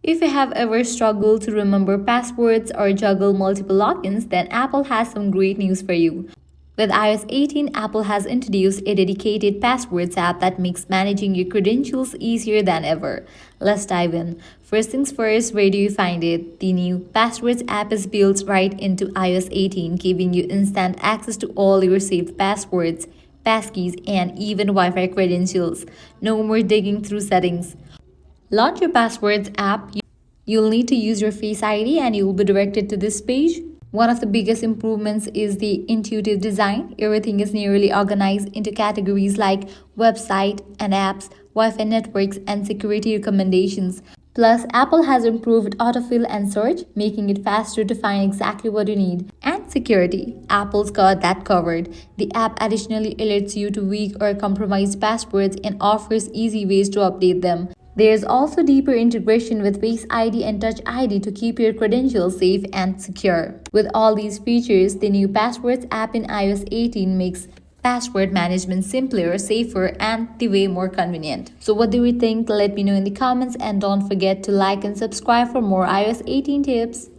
If you have ever struggled to remember passwords or juggle multiple logins, then Apple has some great news for you. With iOS 18, Apple has introduced a dedicated passwords app that makes managing your credentials easier than ever. Let's dive in. First things first, where do you find it? The new Passwords app is built right into iOS 18, giving you instant access to all your saved passwords, passkeys, and even Wi-Fi credentials. No more digging through settings. Launch your Passwords app. You'll need to use your Face ID and you will be directed to this page. One of the biggest improvements is the intuitive design. Everything is nearly organized into categories like website and apps, Wi-Fi networks, and security recommendations. Plus, Apple has improved autofill and search, making it faster to find exactly what you need. And security. Apple's got that covered. The app additionally alerts you to weak or compromised passwords and offers easy ways to update them. There's also deeper integration with Face ID and Touch ID to keep your credentials safe and secure. With all these features, the new Passwords app in iOS 18 makes password management simpler, safer, and the way more convenient. So what do you think? Let me know in the comments and don't forget to like and subscribe for more iOS 18 tips.